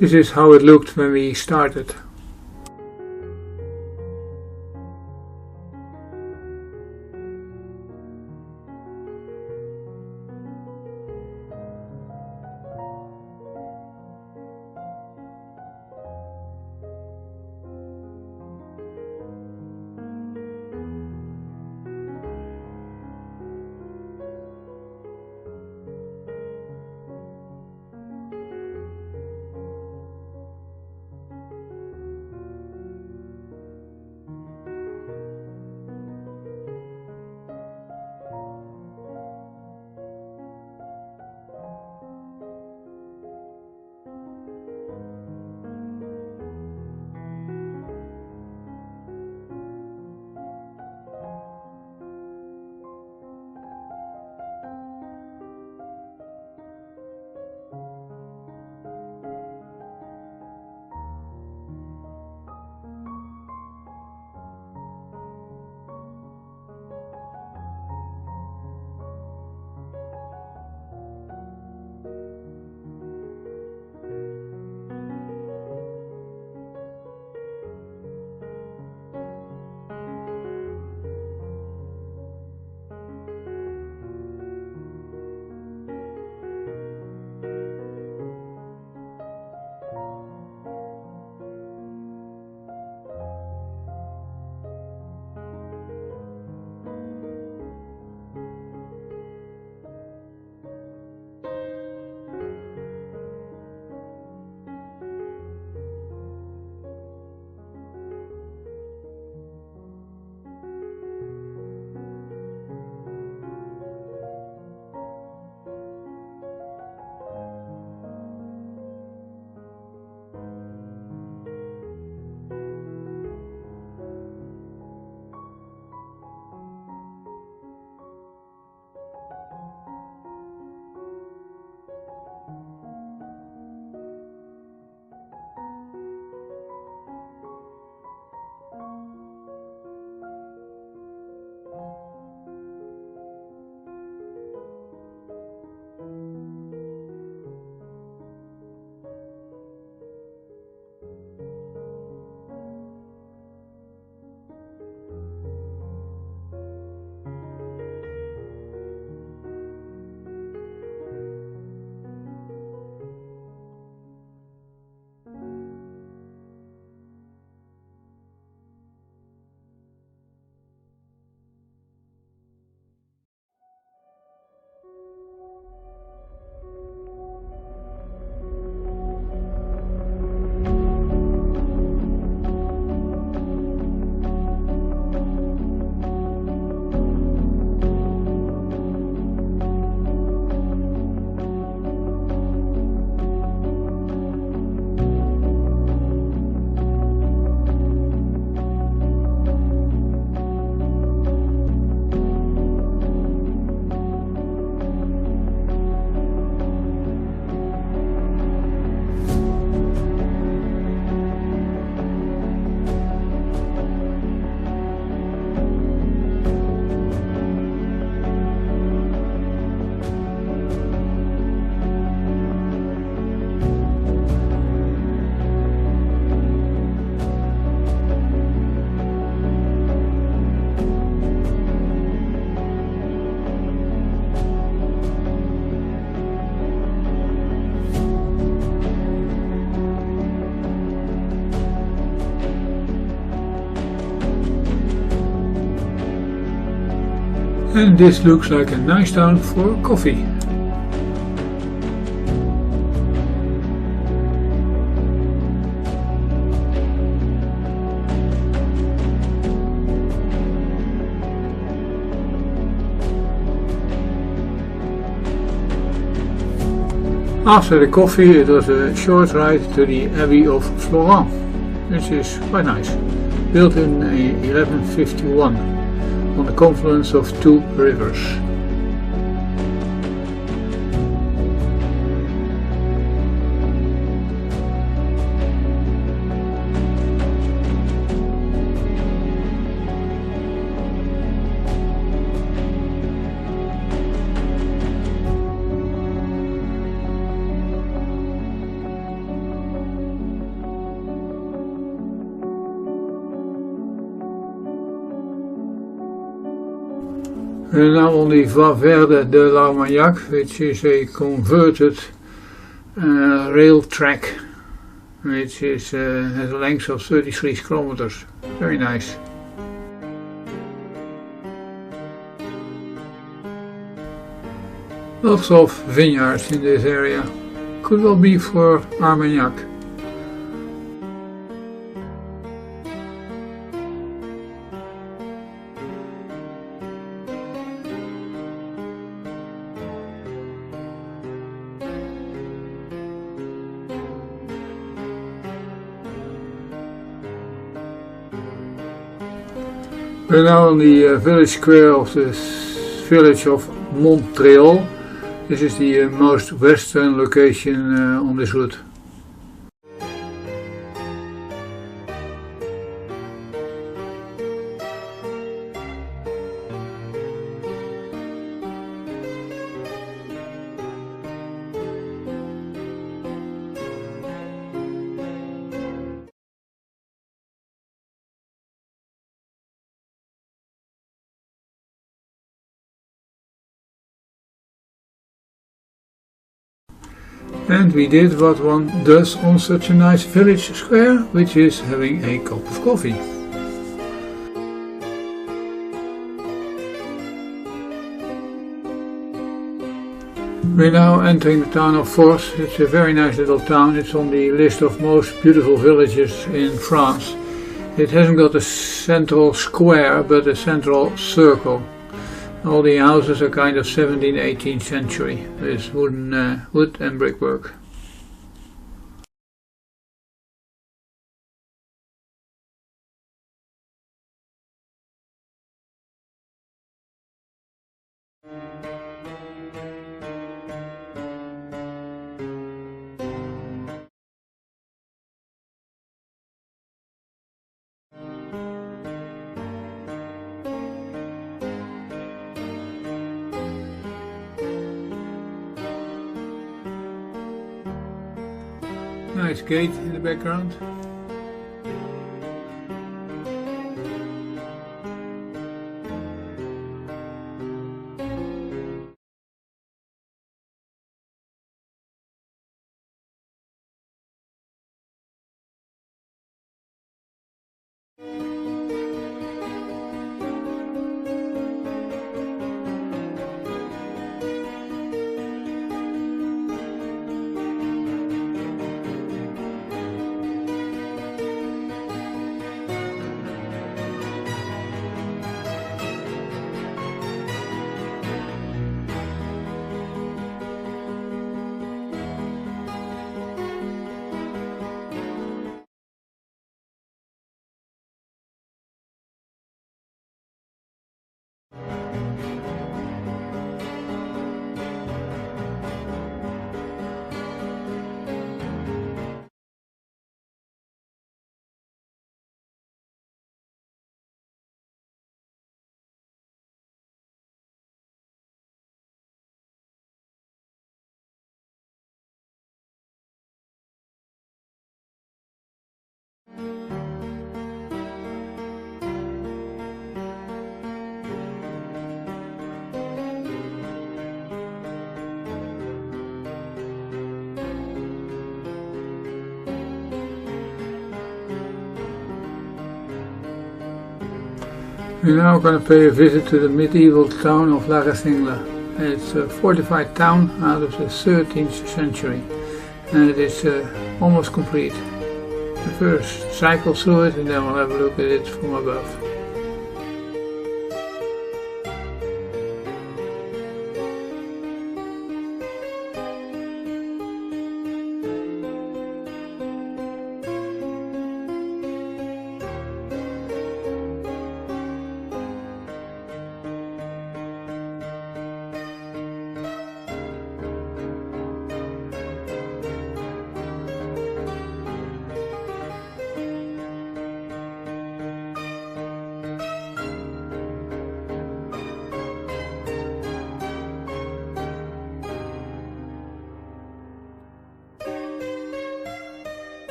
This is how it looked when we started. And this looks like a nice town for coffee. After the coffee it was a short ride to the Abbey of Flaran, which is quite nice, built in 1151 on the confluence of two rivers. We're now on the Abbaye de Flaran, which is a converted rail track, which is, has a length of 33 kilometers. Very nice. Lots of vineyards in this area. Could well be for Armagnac. We're now on the village square of the village of Montreal. This is the most western location on this route. And we did what one does on such a nice village square, which is having a cup of coffee. We're now entering the town of Forces. It's a very nice little town. It's on the list of most beautiful villages in France. It hasn't got a central square, but a central circle. All the houses are kind of 17th, 18th century. There's wood and brickwork. Nice gate in the background. We're now going to pay a visit to the medieval town of Larressingle. It's a fortified town out of the 13th century, and it is almost complete. We first cycle through it and then we'll have a look at it from above.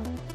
Bye.